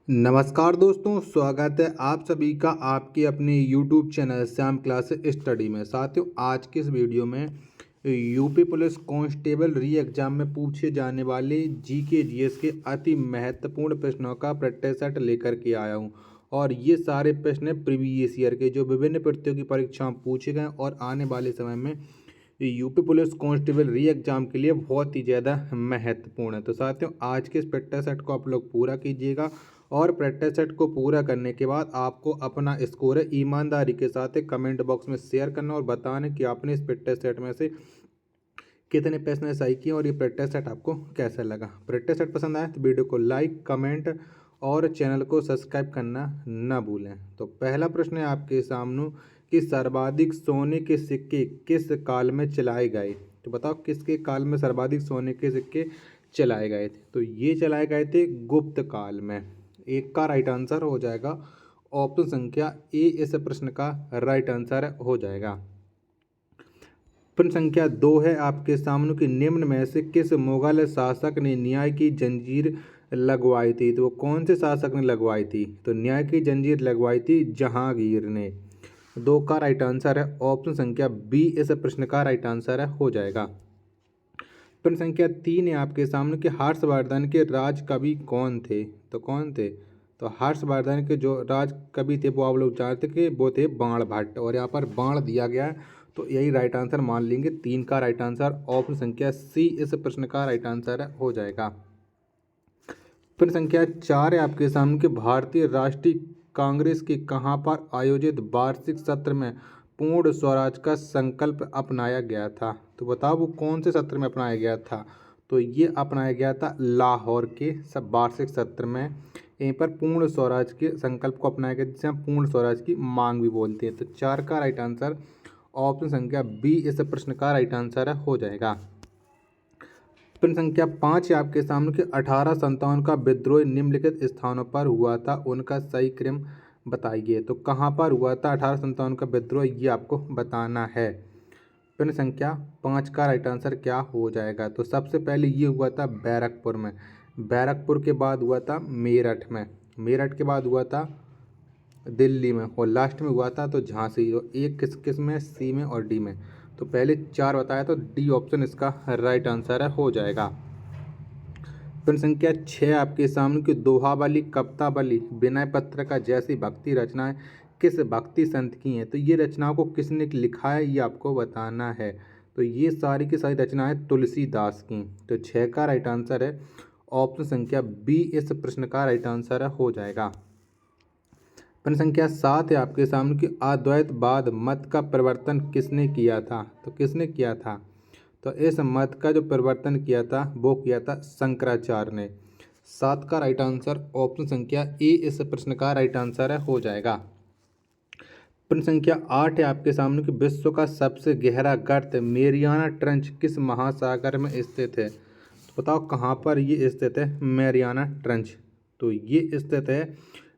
नमस्कार दोस्तों, स्वागत है आप सभी का आपके अपने YouTube channel Shyam class study में। साथियों, आज के इस वीडियो में यूपी पुलिस कांस्टेबल री एग्जाम में पूछे जाने वाले जीके जीएस के अति महत्वपूर्ण प्रश्नों का प्रैक्टिस सेट लेकर के आया हूं। और ये सारे प्रश्न प्रीवियस ईयर के जो विभिन्न प्रतियोगी परीक्षाओं पूछे गए और आने वाले समय में यूपी पुलिस कांस्टेबल री एग्जाम के लिए बहुत ही ज़्यादा महत्वपूर्ण है। तो साथियों, आज के इस प्रैक्टिस सेट को आप लोग पूरा कीजिएगा और प्रैक्टिस सेट को पूरा करने के बाद आपको अपना स्कोर ईमानदारी के साथ कमेंट बॉक्स में शेयर करना और बताना कि आपने इस प्रैक्टिस सेट में से कितने प्रश्न सही किए और ये प्रैक्टिस सेट आपको कैसा लगा। प्रैक्टिस सेट पसंद आए तो वीडियो को लाइक, कमेंट और चैनल को सब्सक्राइब करना ना भूलें। तो पहला प्रश्न है आपके सामने कि सर्वाधिक सोने के सिक्के किस काल में चलाए गए। तो बताओ किसके काल में सर्वाधिक सोने के सिक्के चलाए गए थे। तो ये चलाए गए थे गुप्त काल में। एक का राइट आंसर हो जाएगा ऑप्शन संख्या ए इस प्रश्न का राइट आंसर हो जाएगा। प्रश्न संख्या 2 है आपके सामने कि निम्न में से किस मुगल शासक ने न्याय की जंजीर लगवाई थी। तो कौन से शासक ने लगवाई थी। तो न्याय की जंजीर लगवाई थी जहांगीर ने। 2 का राइट आंसर है ऑप्शन संख्या बी इस प्रश्न का राइट आंसर है हो जाएगा। प्रश्न संख्या 3 है आपके सामने कि हर्षवर्धन के राज कवि कौन थे। तो कौन थे। तो हर्षवर्धन के जो राज कवि थे वो आप लोग जानते कि वो थे बाण भट्ट। और यहाँ पर बाण दिया गया है तो यही राइट आंसर मान लेंगे। 3 का राइट आंसर ऑप्शन संख्या सी इस प्रश्न का राइट आंसर हो जाएगा। प्रश्न संख्या 4 है आपके सामने कि भारतीय राष्ट्रीय कांग्रेस के कहाँ पर आयोजित वार्षिक सत्र में पूर्ण स्वराज का संकल्प अपनाया गया था। तो बताओ वो कौन से सत्र में अपनाया गया था। तो ये अपनाया गया था लाहौर के सब वार्षिक सत्र में। यहीं पर पूर्ण स्वराज के संकल्प को अपनाया गया जिसे हम पूर्ण स्वराज की मांग भी बोलते हैं। तो 4 का राइट आंसर ऑप्शन संख्या बी इस प्रश्न का राइट आंसर हो जाएगा। प्रश्न संख्या 5 है आपके सामने कि 1857 का विद्रोह निम्नलिखित स्थानों पर हुआ था, उनका सही क्रम बताइए। तो कहाँ पर हुआ था 1857 का विद्रोह, ये आपको बताना है। प्रश्न संख्या 5 का राइट आंसर क्या हो जाएगा। तो सबसे पहले ये हुआ था बैरकपुर में, बैरकपुर के बाद हुआ था मेरठ में, मेरठ के बाद हुआ था दिल्ली में और लास्ट में हुआ था तो झांसी। और एक किस किस में, सी में और डी में। तो पहले 4 बताया तो डी ऑप्शन इसका राइट आंसर हो जाएगा। प्रश्न संख्या 6 आपके सामने कि दोहाबली, कवितावली, विनय पत्रिका जैसी भक्ति रचनाएं किस भक्ति संत की हैं। तो ये रचनाओं को किसने लिखा है ये आपको बताना है। तो ये सारी की सारी रचनाएं तुलसीदास की। तो 6 का राइट आंसर है ऑप्शन संख्या बी इस प्रश्न का राइट आंसर हो जाएगा। प्रश्न संख्या 7 है आपके सामने कि अद्वैतवाद मत का परिवर्तन किसने किया था। तो किसने किया था। तो इस मत का जो परिवर्तन किया था वो किया था शंकराचार्य ने। 7 का राइट आंसर ऑप्शन संख्या ए इस प्रश्न का राइट आंसर हो जाएगा। प्रश्न संख्या 8 है आपके सामने कि विश्व का सबसे गहरा गर्त मेरियाना ट्रेंच किस महासागर में स्थित है। तो बताओ कहाँ पर ये स्थित है मेरियाना ट्रेंच। तो ये स्थित है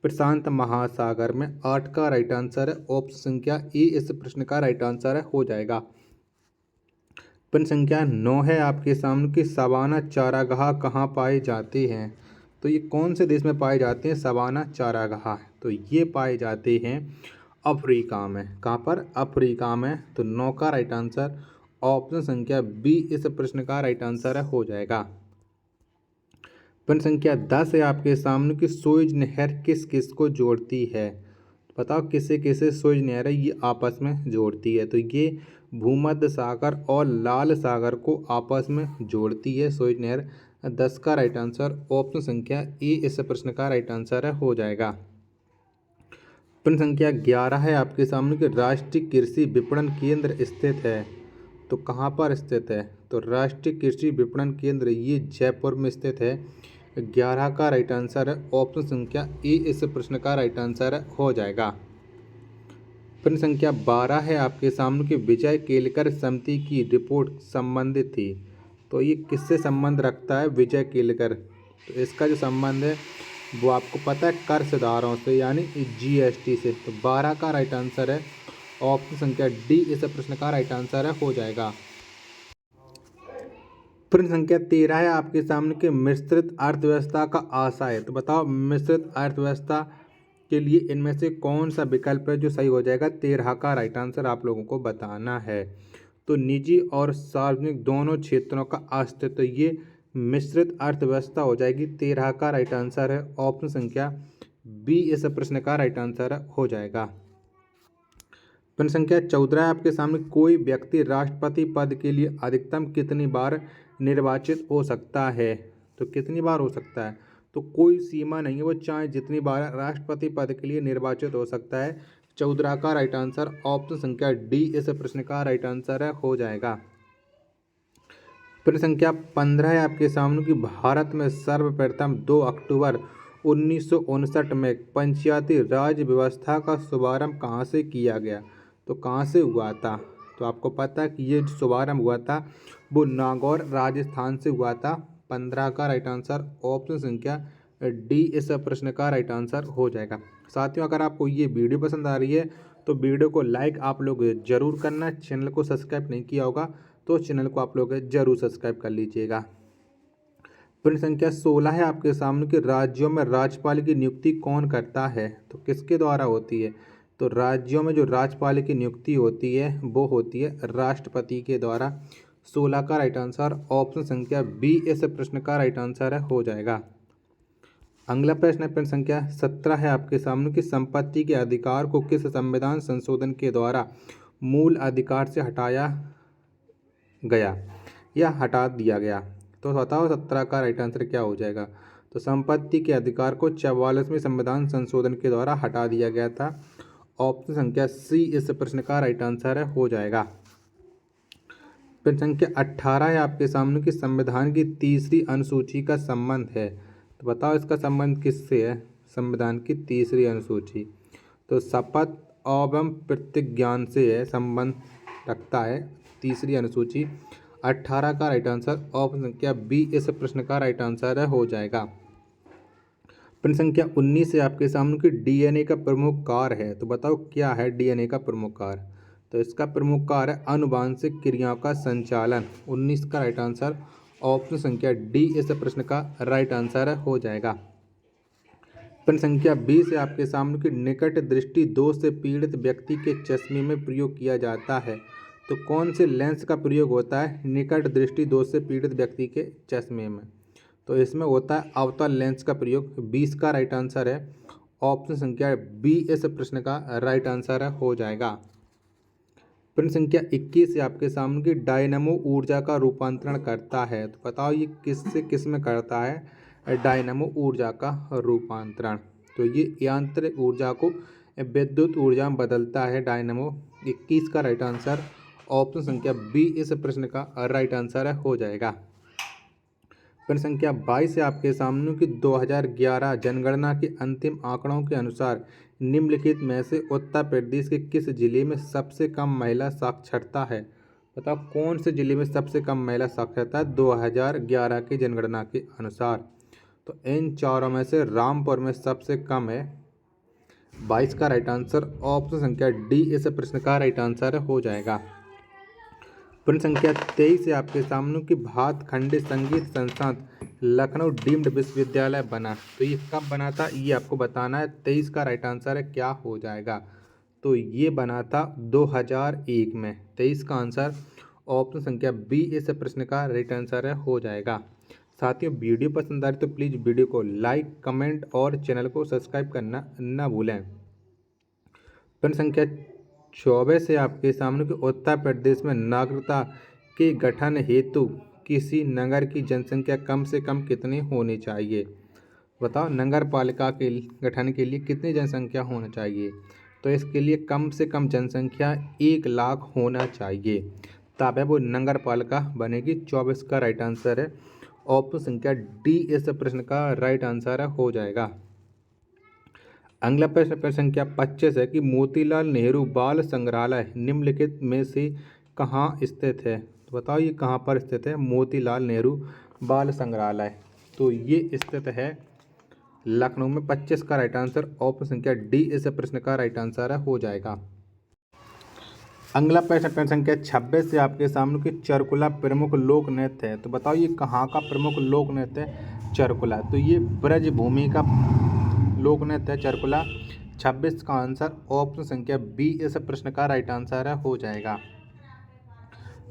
प्रशांत महासागर में। 8 का राइट आंसर है ऑप्शन संख्या ए इस प्रश्न का राइट आंसर हो जाएगा। प्रश्न संख्या 9 है आपके सामने कि सवाना चारागाह कहाँ पाए जाते हैं। तो ये कौन से देश में पाए जाते हैं सवाना चारागाह। तो ये पाए जाते हैं अफ्रीका में। कहाँ पर, अफ्रीका में। तो 9 का राइट आंसर ऑप्शन संख्या बी इस प्रश्न का राइट आंसर हो जाएगा। प्रश्न संख्या 10 है आपके सामने कि सुएज नहर किस किस को जोड़ती है। बताओ किसे किसे सुएज नहर है ये आपस में जोड़ती है। तो ये भूमध्य सागर और लाल सागर को आपस में जोड़ती है सुएज नहर। 10 का राइट आंसर ऑप्शन संख्या ए इस प्रश्न का राइट आंसर हो जाएगा। प्रश्न संख्या 11 है आपके सामने कि राष्ट्रीय कृषि विपणन केंद्र स्थित है। तो कहाँ पर स्थित है। तो राष्ट्रीय कृषि विपणन केंद्र ये जयपुर में स्थित है। 11 का राइट आंसर है ऑप्शन संख्या ए इस प्रश्न का राइट आंसर हो जाएगा। प्रश्न संख्या 12 है आपके सामने कि विजय केलकर समिति की रिपोर्ट संबंधित थी। तो ये किससे संबंध रखता है विजय केलकर। तो इसका जो संबंध है वो आपको पता है कर सुधारों से यानी जीएसटी से। तो 12 का राइट आंसर है ऑप्शन संख्या डी इस प्रश्न का राइट आंसर हो जाएगा। प्रश्न संख्या 13 है आपके सामने कि मिश्रित अर्थव्यवस्था का आशय। तो बताओ मिश्रित अर्थव्यवस्था के लिए इनमें से कौन सा विकल्प है जो सही हो जाएगा। 13 का राइट आंसर आप लोगों को बताना है। तो निजी और सार्वजनिक दोनों क्षेत्रों का अस्तित्व, तो ये मिश्रित अर्थव्यवस्था हो जाएगी। 13 का राइट आंसर है ऑप्शन संख्या बी इस प्रश्न का राइट आंसर हो जाएगा। प्रश्न संख्या 14 है आपके सामने, कोई व्यक्ति राष्ट्रपति पद के लिए अधिकतम कितनी बार निर्वाचित हो सकता है। तो कितनी बार हो सकता है, तो कोई सीमा नहीं है, वो चाहे जितनी बार राष्ट्रपति पद के लिए निर्वाचित हो सकता है। 14 का राइट आंसर ऑप्शन संख्या डी इस प्रश्न का राइट आंसर हो जाएगा। प्रश्न संख्या 15 है आपके सामने कि भारत में सर्वप्रथम 2 अक्टूबर 1959 में पंचायती राज व्यवस्था का शुभारंभ कहाँ से किया गया। तो कहाँ से हुआ था, तो आपको पता है कि ये शुभारंभ हुआ था वो नागौर राजस्थान से हुआ था। 15 का राइट आंसर ऑप्शन संख्या डी इस प्रश्न का राइट आंसर हो जाएगा। साथियों, अगर आपको ये वीडियो पसंद आ रही है तो वीडियो को लाइक आप लोग जरूर करना। चैनल को सब्सक्राइब नहीं किया होगा तो चैनल को आप लोग जरूर सब्सक्राइब कर लीजिएगा। प्रश्न संख्या 16 है आपके सामने कि राज्यों में राज्यपाल की नियुक्ति कौन करता है। तो किसके द्वारा होती है, तो राज्यों में जो राज्यपाल की नियुक्ति होती है वो होती है राष्ट्रपति के द्वारा। 16 का राइट आंसर ऑप्शन संख्या बी इस प्रश्न का राइट आंसर हो जाएगा। अगला प्रश्न है प्रश्न संख्या 17 है आपके सामने कि संपत्ति के अधिकार को किस संविधान संशोधन के द्वारा मूल अधिकार से हटाया गया या हटा दिया गया। तो बताओ 17 का राइट आंसर क्या हो जाएगा। तो संपत्ति के अधिकार को 44वें संविधान संशोधन के द्वारा हटा दिया गया था। ऑप्शन संख्या सी इस प्रश्न का राइट आंसर हो जाएगा। प्रश्न संख्या 18 है आपके सामने कि संविधान की तीसरी अनुसूची का संबंध है। तो बताओ इसका संबंध किससे है। संविधान की तीसरी अनुसूची तो शपथ एवं प्रतिज्ञान से है, संबंध रखता है तीसरी अनुसूची। 18 का राइट आंसर ऑप्शन संख्या बी इस प्रश्न का राइट आंसर हो जाएगा। प्रश्न संख्या 19 से आपके सामने कि डीएनए का प्रमुख कार्य है। तो बताओ क्या है डीएनए का प्रमुख कार्य। तो इसका प्रमुख कार्य है आनुवांशिक क्रियाओं का संचालन। 19 का राइट आंसर ऑप्शन संख्या डी इस प्रश्न का राइट आंसर हो जाएगा। प्रश्न संख्या 20 से आपके सामने कि निकट दृष्टि दोष से पीड़ित व्यक्ति के चश्मे में प्रयोग किया जाता है। तो कौन से लेंस का प्रयोग होता है निकट दृष्टि दोष से पीड़ित व्यक्ति के चश्मे में। तो इसमें होता है अवतल लेंस का प्रयोग। 20 का राइट आंसर है ऑप्शन संख्या बी इस प्रश्न का राइट आंसर हो जाएगा। प्रश्न संख्या 21 से आपके सामने कि डायनमो ऊर्जा का रूपांतरण करता है। तो बताओ ये किससे किस में करता है डायनमो ऊर्जा का रूपांतरण। तो ये यांत्रिक ऊर्जा को विद्युत ऊर्जा में बदलता है डायनमो। 21 का राइट आंसर ऑप्शन संख्या बी इस प्रश्न का राइट आंसर हो जाएगा। प्रश्न संख्या 22 से आपके सामने कि 2011 जनगणना के अंतिम आंकड़ों के अनुसार निम्नलिखित में से उत्तर प्रदेश के किस जिले में सबसे कम महिला साक्षरता है। बताओ कौन से जिले में सबसे कम महिला साक्षरता है 2011 की जनगणना के अनुसार। तो इन चारों में से रामपुर में सबसे कम है। 22 का राइट आंसर ऑप्शन संख्या डी इस प्रश्न का राइट आंसर हो जाएगा। प्रश्न संख्या 23 से आपके सामने कि भातखंडे संगीत संस्थान लखनऊ डीम्ड विश्वविद्यालय बना। तो ये कब बना था ये आपको बताना है। 23 का राइट आंसर है क्या हो जाएगा। तो ये बना था 2001 में। 23 का आंसर ऑप्शन संख्या बी इस प्रश्न का राइट आंसर हो जाएगा। साथियों, वीडियो पसंद आए तो प्लीज़ वीडियो को लाइक कमेंट और चैनल को सब्सक्राइब करना न भूलें। प्रश्न संख्या 24 से आपके सामने कि उत्तर प्रदेश में नागरिकता के गठन हेतु किसी नगर की जनसंख्या कम से कम कितनी होनी चाहिए। बताओ नगर पालिका के गठन के लिए कितनी जनसंख्या होना चाहिए। तो इसके लिए कम से कम जनसंख्या 1 लाख होना चाहिए, तब है वो नगर पालिका बनेगी। 24 का राइट आंसर है ऑप्शन संख्या डी इस प्रश्न का राइट आंसर हो जाएगा। अगला प्रश्न संख्या 25 है कि मोतीलाल नेहरू बाल संग्रहालय निम्नलिखित में से कहाँ स्थित है। तो बताओ ये कहाँ पर स्थित है मोतीलाल नेहरू बाल संग्रहालय। तो ये स्थित है लखनऊ में। 25 का राइट आंसर ऑप्शन संख्या डी इस प्रश्न का राइट आंसर हो जाएगा। अगला प्रश्न संख्या 26 से आपके सामने कि चरकुला प्रमुख लोक नृत्य है। तो बताओ ये कहाँ का प्रमुख लोक नृत्य है चरकुला। तो ये ब्रज भूमि का लोक नृत्य है चरकुला। 26 का आंसर ऑप्शन संख्या बी इस प्रश्न का राइट आंसर है हो जाएगा।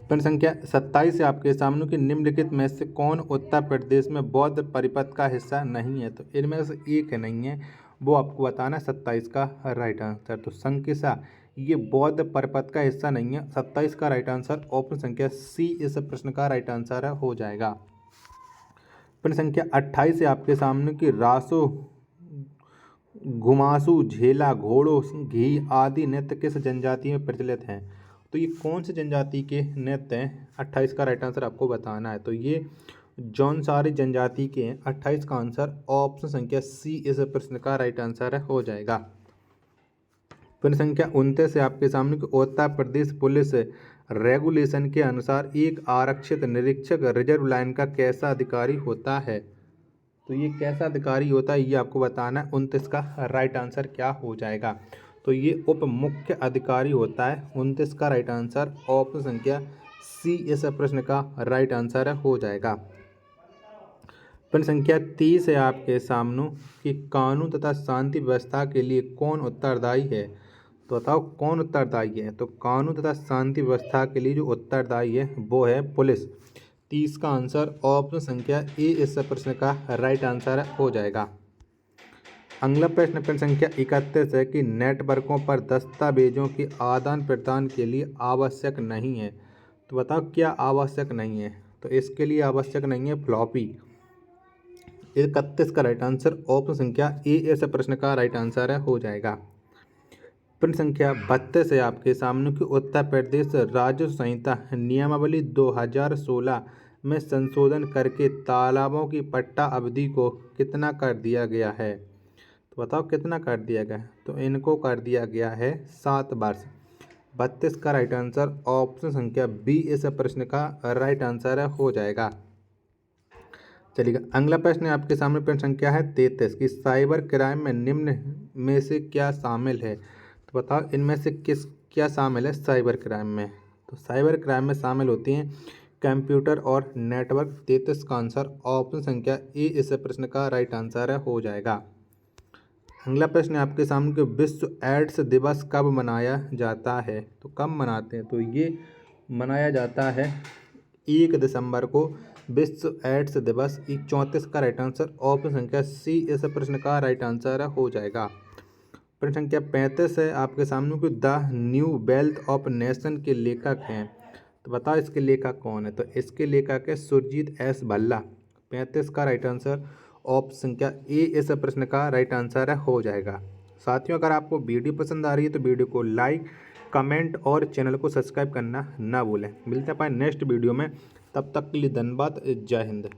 प्रश्न संख्या 27 से आपके सामने कि निम्नलिखित में से कौन उत्तर प्रदेश में बौद्ध परिपथ का हिस्सा नहीं है। तो इनमें से एक नहीं है, वो आपको बताना है 27 का राइट आंसर। तो संकिसा ये बौद्ध परिपथ का हिस्सा नहीं है। 27 का राइट आंसर ऑप्शन संख्या सी इस प्रश्न का राइट आंसर है हो जाएगा। प्रश्न संख्या 28 से आपके सामने कि रासो, घुमासू, झेला, घोड़ो, घी आदि नृत्य किस जनजाति में प्रचलित हैं। तो ये कौन सी जनजाति के नृत्य हैं। 28 का राइट आंसर आपको बताना है। तो ये जौनसारी जनजाति के हैं। 28 का आंसर ऑप्शन संख्या सी इस प्रश्न का राइट आंसर है हो जाएगा। प्रश्न संख्या 29 से आपके सामने कि उत्तर प्रदेश पुलिस रेगुलेशन के अनुसार एक आरक्षित निरीक्षक रिजर्व लाइन का कैसा अधिकारी होता है। तो ये कैसा अधिकारी होता है ये आपको बताना है। 29 का राइट आंसर क्या हो जाएगा। तो ये उप मुख्य अधिकारी होता है। 29 का राइट आंसर ऑप्शन संख्या सी इस प्रश्न का राइट आंसर है हो जाएगा। प्रश्न संख्या 30 है आपके सामने कि कानून तथा शांति व्यवस्था के लिए कौन उत्तरदायी है। तो बताओ कौन उत्तरदायी है। तो कानून तथा शांति व्यवस्था के लिए जो उत्तरदायी है वो है पुलिस। 30 का आंसर ऑप्शन संख्या ए इस प्रश्न का राइट आंसर हो जाएगा। अगला प्रश्न संख्या 31 है कि नेटवर्कों पर दस्तावेजों के आदान प्रदान के लिए आवश्यक नहीं है। तो बताओ क्या आवश्यक नहीं है। तो इसके लिए आवश्यक नहीं है फ्लॉपी। 31 का राइट आंसर ऑप्शन संख्या ए इस प्रश्न का राइट आंसर है हो जाएगा। प्रश्न संख्या 32 है आपके सामने कि उत्तर प्रदेश राजस्व संहिता नियमावली 2016 में संशोधन करके तालाबों की पट्टा अवधि को कितना कर दिया गया है। तो बताओ कितना कर दिया गया है। तो इनको कर दिया गया है 7 वर्ष। 32 का राइट आंसर ऑप्शन संख्या बी इस प्रश्न का राइट आंसर है हो जाएगा। चलिएगा अगला प्रश्न आपके सामने प्रश्न संख्या है 33 कि साइबर क्राइम में निम्न में से क्या शामिल है। तो बताओ इनमें से क्या शामिल है साइबर क्राइम में। तो साइबर क्राइम में शामिल होती हैं कंप्यूटर और नेटवर्क। 33 का आंसर ऑप्शन संख्या ए इस प्रश्न का राइट आंसर है हो जाएगा। अगला प्रश्न आपके सामने कि विश्व एड्स दिवस कब मनाया जाता है। तो कब मनाते हैं। तो ये मनाया जाता है 1 दिसंबर को विश्व एड्स दिवस। 34 का राइट आंसर ऑप्शन संख्या सी इस प्रश्न का राइट आंसर हो जाएगा। प्रश्न संख्या 35 है आपके सामने कि the new wealth of nation के लेखक हैं। तो बताओ इसके लेखक कौन है। तो इसके लेखक है सुरजीत एस भल्ला। 35 का राइट आंसर ऑप्शन संख्या ए इस प्रश्न का राइट आंसर हो जाएगा। साथियों अगर आपको वीडियो पसंद आ रही है तो वीडियो को लाइक, कमेंट और चैनल को सब्सक्राइब करना ना भूलें। मिलते हैं अपने नेक्स्ट वीडियो में, तब तक के लिए धन्यवाद। जय हिंद।